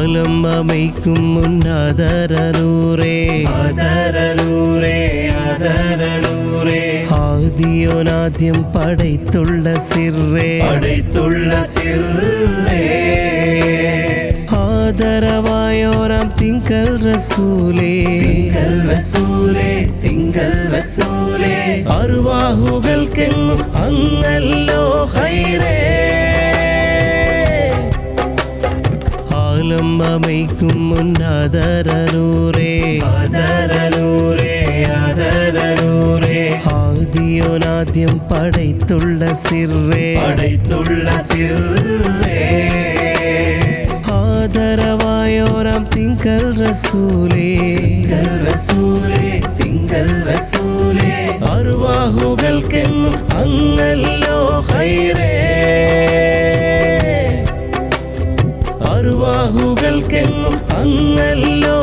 ആലമമയ്ക്കും മുന്നാദരനൂറേ ആദരനൂറേ ആദരനൂറേ ആദിയോനാദ്യം പടൈത്തുള്ള സിർറേ പടൈത്തുള്ള സിർറേ ആദരവായോരാം തിങ്കൾ റസൂലേ തിങ്കൾ റസൂലേ തിങ്കൾ റസൂലേ അർവാഹുകൾക്കെങ്ങും അങ്ങല്ലോ ഹൈറേ ആലമമയ്ക്കും മുന്നാദരനൂറേ ആദരനൂറേ ആദരനൂറേ ആദിയോനാദ്യം പടൈത്തുള്ള സിർറേ പടൈത്തുള്ള സിർറേ ആദരവായോരാം തിങ്കൾ റസൂലേ തിങ്കൾ റസൂലേ തിങ്കൾ റസൂലേ അർവാഹുകൾക്കെങ്ങും അങ്ങല്ലോ ഹൈറേ അർവാഹുകൾക്കെങ്ങും അങ്ങല്ലോ